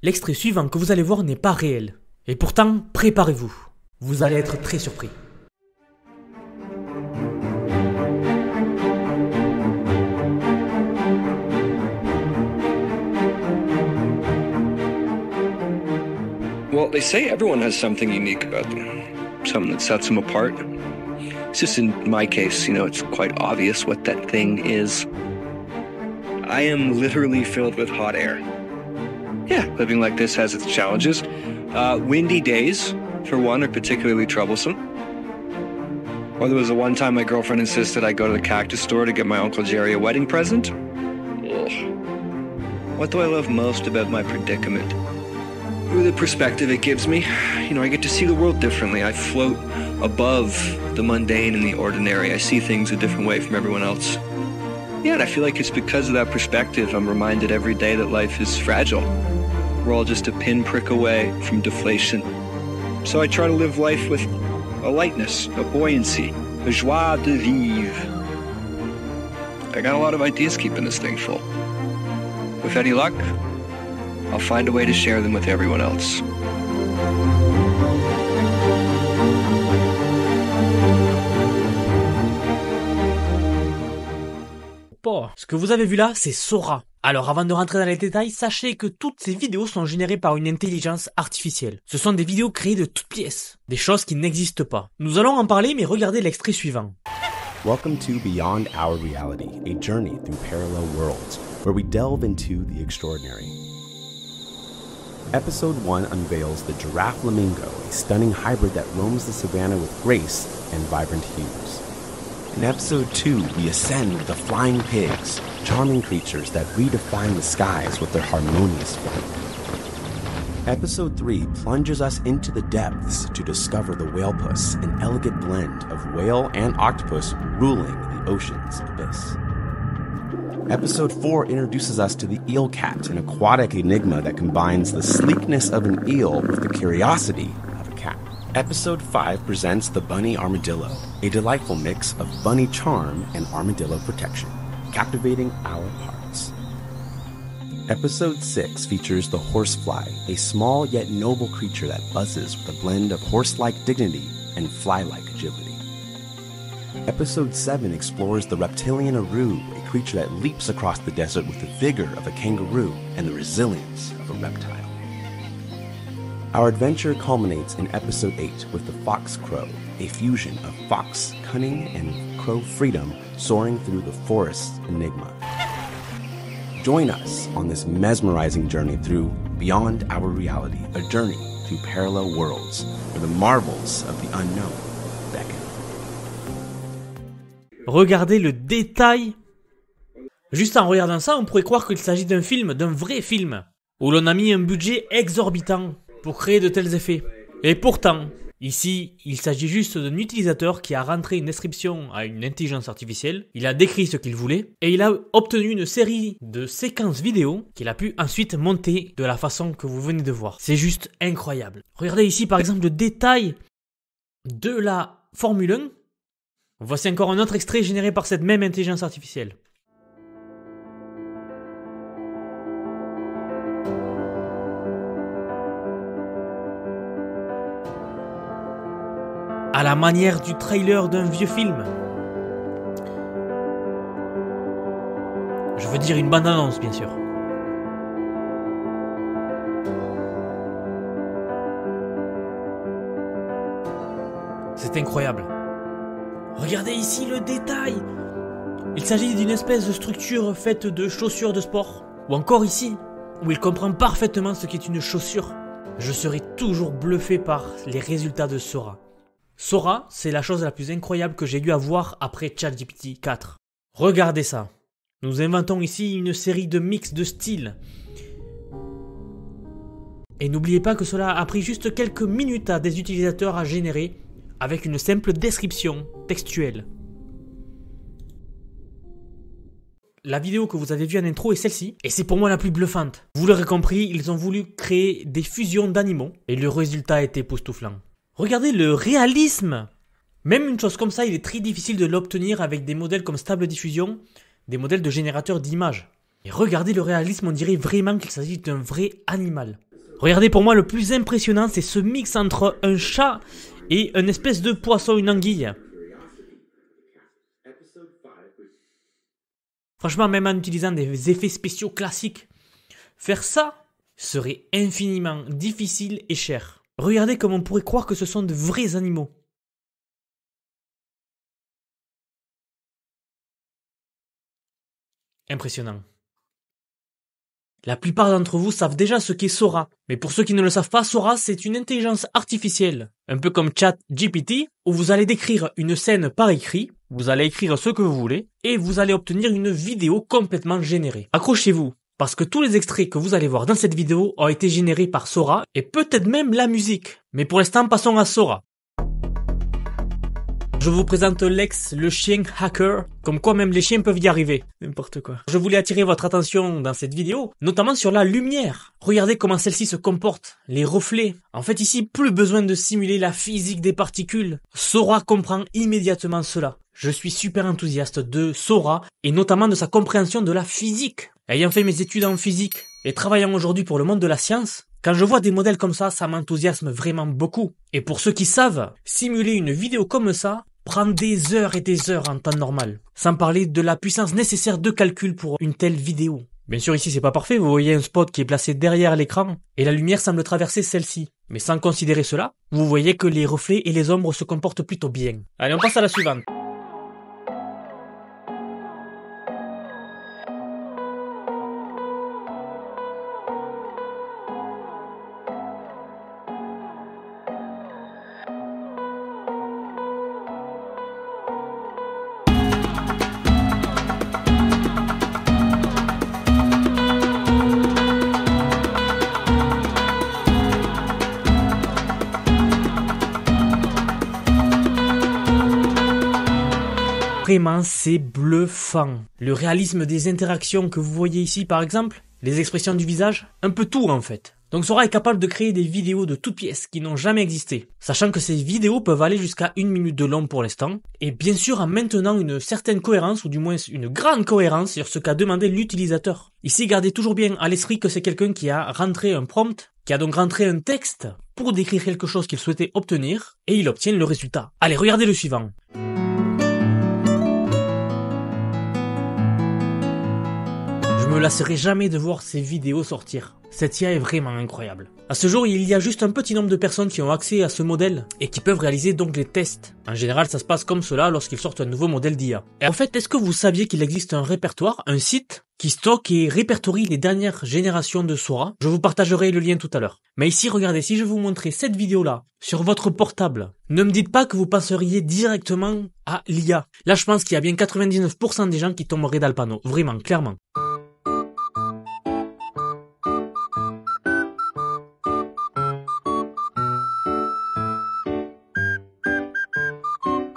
L'extrait suivant que vous allez voir n'est pas réel. Et pourtant, préparez-vous. Vous allez être très surpris. Well, they say everyone has something unique about them, something that sets them apart. It's just in my case, it's quite obvious what that thing is. I am literally filled with hot air. Yeah, living like this has its challenges. Windy days, for one, are particularly troublesome. Or there was the one time my girlfriend insisted I go to the cactus store to get my Uncle Jerry a wedding present. Ugh. What do I love most about my predicament? The perspective it gives me. I get to see the world differently. I float above the mundane and the ordinary. I see things a different way from everyone else. Yeah, and I feel like it's because of that perspective I'm reminded every day that life is fragile. We're all just a pinprick away from deflation. So I try to live life with a lightness, a buoyancy, a joie de vivre. I got a lot of ideas keeping this thing full. With any luck, I'll find a way to share them with everyone else. Bon, ce que vous avez vu là, c'est Sora. Alors avant de rentrer dans les détails, sachez que toutes ces vidéos sont générées par une intelligence artificielle. Ce sont des vidéos créées de toutes pièces, des choses qui n'existent pas. Nous allons en parler, mais regardez l'extrait suivant. Welcome to Beyond Our Reality, a journey through parallel worlds, where we delve into the extraordinary. Episode 1 unveils the giraffe flamingo, a stunning hybrid that roams the savannah with grace and vibrant hues. In Episode 2, we ascend the flying pigs, charming creatures that redefine the skies with their harmonious flight. Episode 3 plunges us into the depths to discover the whale-puss, an elegant blend of whale and octopus ruling the ocean's abyss. Episode 4 introduces us to the eel cat, an aquatic enigma that combines the sleekness of an eel with the curiosity of a cat. Episode 5 presents the bunny armadillo, a delightful mix of bunny charm and armadillo protection, captivating our hearts. Episode 6 features the horsefly, a small yet noble creature that buzzes with a blend of horse-like dignity and fly-like agility. Episode 7 explores the reptilian aru, a creature that leaps across the desert with the vigor of a kangaroo and the resilience of a reptile. Our adventure culminates in Episode 8 with the fox crow, a fusion of fox cunning and crow freedom soaring through the forest's enigma. Join us on this mesmerizing journey through Beyond Our Reality, a journey through parallel worlds where the marvels of the unknown beckon. Regardez le détail. Juste en regardant ça, on pourrait croire qu'il s'agit d'un film, d'un vrai film, où l'on a mis un budget exorbitant pour créer de tels effets. Et pourtant, ici, il s'agit juste d'un utilisateur qui a rentré une description à une intelligence artificielle, il a décrit ce qu'il voulait, et il a obtenu une série de séquences vidéo qu'il a pu ensuite monter de la façon que vous venez de voir. C'est juste incroyable. Regardez ici par exemple le détail de la Formule 1. Voici encore un autre extrait généré par cette même intelligence artificielle. À la manière du trailer d'un vieux film. Je veux dire une bande-annonce, bien sûr. C'est incroyable. Regardez ici le détail. Il s'agit d'une espèce de structure faite de chaussures de sport. Ou encore ici, où il comprend parfaitement ce qu'est une chaussure. Je serai toujours bluffé par les résultats de Sora. Sora, c'est la chose la plus incroyable que j'ai eu à voir après ChatGPT 4. Regardez ça. Nous inventons ici une série de mix de styles. Et n'oubliez pas que cela a pris juste quelques minutes à des utilisateurs à générer avec une simple description textuelle. La vidéo que vous avez vue en intro est celle-ci, et c'est pour moi la plus bluffante. Vous l'aurez compris, ils ont voulu créer des fusions d'animaux, et le résultat est époustouflant. Regardez le réalisme. Même une chose comme ça, il est très difficile de l'obtenir avec des modèles comme Stable Diffusion, des modèles de générateurs d'images. Et regardez le réalisme, on dirait vraiment qu'il s'agit d'un vrai animal. Regardez, pour moi, le plus impressionnant, c'est ce mix entre un chat et une espèce de poisson, une anguille. Franchement, même en utilisant des effets spéciaux classiques, faire ça serait infiniment difficile et cher. Regardez comme on pourrait croire que ce sont de vrais animaux. Impressionnant. La plupart d'entre vous savent déjà ce qu'est Sora, mais pour ceux qui ne le savent pas, Sora c'est une intelligence artificielle, un peu comme ChatGPT, où vous allez décrire une scène par écrit, vous allez écrire ce que vous voulez, et vous allez obtenir une vidéo complètement générée. Accrochez-vous, parce que tous les extraits que vous allez voir dans cette vidéo ont été générés par Sora, et peut-être même la musique. Mais pour l'instant, passons à Sora. Je vous présente Lex, le chien hacker, comme quoi même les chiens peuvent y arriver. N'importe quoi. Je voulais attirer votre attention dans cette vidéo, notamment sur la lumière. Regardez comment celle-ci se comporte, les reflets. En fait ici, plus besoin de simuler la physique des particules. Sora comprend immédiatement cela. Je suis super enthousiaste de Sora, et notamment de sa compréhension de la physique. Ayant fait mes études en physique, et travaillant aujourd'hui pour le monde de la science, quand je vois des modèles comme ça m'enthousiasme vraiment beaucoup. Et pour ceux qui savent, simuler une vidéo comme ça prend des heures et des heures en temps normal. Sans parler de la puissance nécessaire de calcul pour une telle vidéo. Bien sûr ici c'est pas parfait, vous voyez un spot qui est placé derrière l'écran, et la lumière semble traverser celle-ci. Mais sans considérer cela, vous voyez que les reflets et les ombres se comportent plutôt bien. Allez, on passe à la suivante. Vraiment, c'est bluffant. Le réalisme des interactions que vous voyez ici, par exemple, les expressions du visage, un peu tout en fait. Donc Sora est capable de créer des vidéos de toutes pièces qui n'ont jamais existé, sachant que ces vidéos peuvent aller jusqu'à 1 minute de long pour l'instant, et bien sûr en maintenant une certaine cohérence, ou du moins une grande cohérence sur ce qu'a demandé l'utilisateur. Ici, gardez toujours bien à l'esprit que c'est quelqu'un qui a rentré un prompt, qui a donc rentré un texte pour décrire quelque chose qu'il souhaitait obtenir, et il obtient le résultat. Allez, regardez le suivant. Je me lasserai jamais de voir ces vidéos sortir. Cette IA est vraiment incroyable. À ce jour, il y a juste un petit nombre de personnes qui ont accès à ce modèle et qui peuvent réaliser donc les tests. En général, ça se passe comme cela lorsqu'ils sortent un nouveau modèle d'IA. Et en fait, est-ce que vous saviez qu'il existe un répertoire, un site, qui stocke et répertorie les dernières générations de Sora? Je vous partagerai le lien tout à l'heure. Mais ici, regardez, si je vous montrais cette vidéo-là sur votre portable, ne me dites pas que vous penseriez directement à l'IA. Là, je pense qu'il y a bien 99% des gens qui tomberaient dans le panneau. Vraiment, clairement.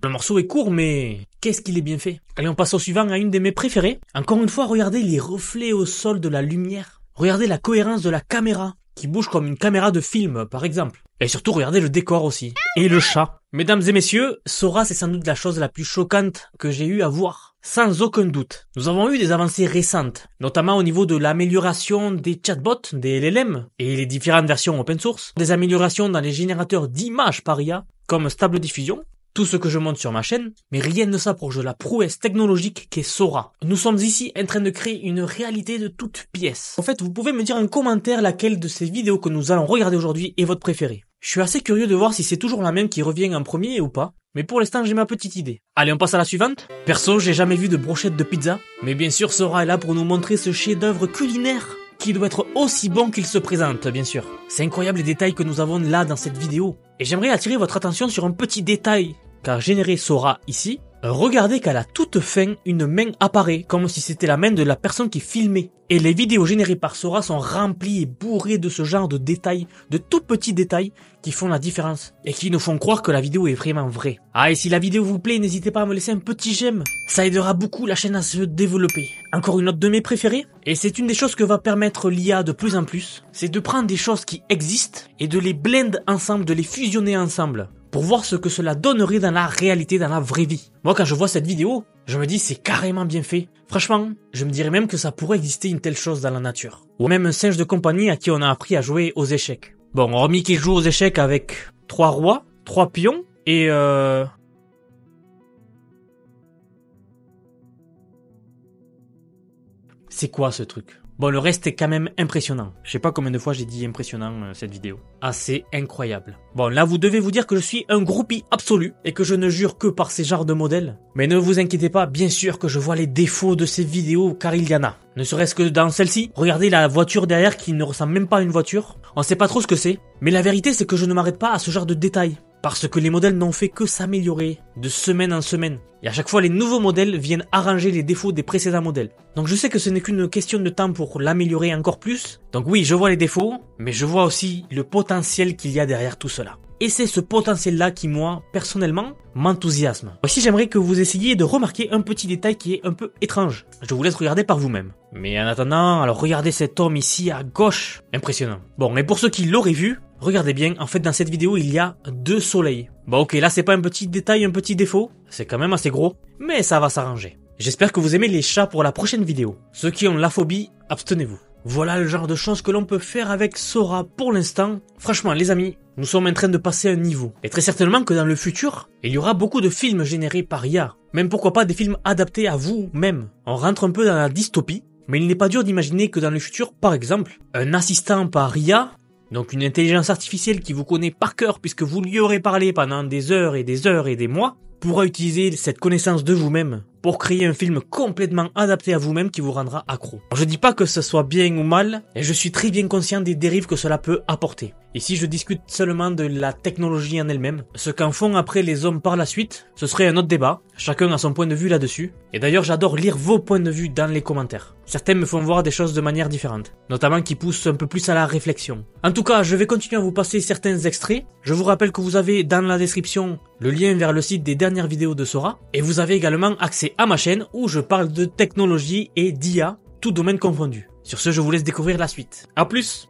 Le morceau est court, mais qu'est-ce qu'il est bien fait. Allez, on passe au suivant, à une de mes préférées. Encore une fois, regardez les reflets au sol de la lumière. Regardez la cohérence de la caméra, qui bouge comme une caméra de film, par exemple. Et surtout, regardez le décor aussi. Et le chat. Mesdames et messieurs, Sora, c'est sans doute la chose la plus choquante que j'ai eu à voir. Sans aucun doute. Nous avons eu des avancées récentes, notamment au niveau de l'amélioration des chatbots, des LLM, et les différentes versions open source, des améliorations dans les générateurs d'images par IA, comme Stable Diffusion, tout ce que je montre sur ma chaîne, mais rien ne s'approche de la prouesse technologique qu'est Sora. Nous sommes ici en train de créer une réalité de toutes pièces. En fait, vous pouvez me dire en commentaire laquelle de ces vidéos que nous allons regarder aujourd'hui est votre préférée. Je suis assez curieux de voir si c'est toujours la même qui revient en premier ou pas, mais pour l'instant j'ai ma petite idée. Allez, on passe à la suivante. Perso, j'ai jamais vu de brochette de pizza, mais bien sûr Sora est là pour nous montrer ce chef-d'œuvre culinaire qui doit être aussi bon qu'il se présente, bien sûr. C'est incroyable les détails que nous avons là dans cette vidéo. Et j'aimerais attirer votre attention sur un petit détail qu'a généré Sora ici. Regardez qu'à la toute fin, une main apparaît, comme si c'était la main de la personne qui filmait. Et les vidéos générées par Sora sont remplies et bourrées de ce genre de détails, de tout petits détails qui font la différence et qui nous font croire que la vidéo est vraiment vraie. Ah, et si la vidéo vous plaît, n'hésitez pas à me laisser un petit j'aime. Ça aidera beaucoup la chaîne à se développer. Encore une autre de mes préférées, et c'est une des choses que va permettre l'IA de plus en plus, c'est de prendre des choses qui existent et de les blend ensemble, de les fusionner ensemble. pour voir ce que cela donnerait dans la réalité, dans la vraie vie. Moi, quand je vois cette vidéo, je me dis c'est carrément bien fait. Franchement, je me dirais même que ça pourrait exister une telle chose dans la nature. Ou même un singe de compagnie à qui on a appris à jouer aux échecs. Bon, hormis qu'il joue aux échecs avec 3 rois, 3 pions, et c'est quoi ce truc? Bon, le reste est quand même impressionnant. Je sais pas combien de fois j'ai dit impressionnant cette vidéo. Ah, c'est incroyable. Bon, là, vous devez vous dire que je suis un groupie absolu et que je ne jure que par ces genres de modèles. Mais ne vous inquiétez pas, bien sûr que je vois les défauts de ces vidéos, car il y en a. Ne serait-ce que dans celle-ci, regardez la voiture derrière qui ne ressemble même pas à une voiture. On sait pas trop ce que c'est. Mais la vérité, c'est que je ne m'arrête pas à ce genre de détails. Parce que les modèles n'ont fait que s'améliorer de semaine en semaine. Et à chaque fois, les nouveaux modèles viennent arranger les défauts des précédents modèles. Donc je sais que ce n'est qu'une question de temps pour l'améliorer encore plus. Donc oui, je vois les défauts, mais je vois aussi le potentiel qu'il y a derrière tout cela. Et c'est ce potentiel-là qui, moi, personnellement, m'enthousiasme. Aussi, j'aimerais que vous essayiez de remarquer un petit détail qui est un peu étrange. Je vous laisse regarder par vous-même. Mais en attendant, alors regardez cet homme ici à gauche. Impressionnant. Bon, et pour ceux qui l'auraient vu, regardez bien, en fait dans cette vidéo il y a 2 soleils. Bon ok, là c'est pas un petit détail, un petit défaut, c'est quand même assez gros, mais ça va s'arranger. J'espère que vous aimez les chats pour la prochaine vidéo. Ceux qui ont la phobie, abstenez-vous. Voilà le genre de choses que l'on peut faire avec Sora pour l'instant. Franchement les amis, nous sommes en train de passer un niveau. Et très certainement que dans le futur, il y aura beaucoup de films générés par IA. Même pourquoi pas des films adaptés à vous-même. On rentre un peu dans la dystopie, mais il n'est pas dur d'imaginer que dans le futur, par exemple, un assistant par IA, donc une intelligence artificielle qui vous connaît par cœur puisque vous lui aurez parlé pendant des heures et des heures et des mois, pourra utiliser cette connaissance de vous-même pour créer un film complètement adapté à vous-même qui vous rendra accro. Je dis pas que ce soit bien ou mal, et je suis très bien conscient des dérives que cela peut apporter. Ici je discute seulement de la technologie en elle-même. Ce qu'en font après les hommes par la suite, ce serait un autre débat, chacun a son point de vue là-dessus. Et d'ailleurs j'adore lire vos points de vue dans les commentaires. Certains me font voir des choses de manière différente, notamment qui poussent un peu plus à la réflexion. En tout cas, je vais continuer à vous passer certains extraits. Je vous rappelle que vous avez dans la description le lien vers le site des dernières vidéos de Sora, et vous avez également accès à ma chaîne où je parle de technologie et d'IA, tout domaine confondu. Sur ce, je vous laisse découvrir la suite. A plus!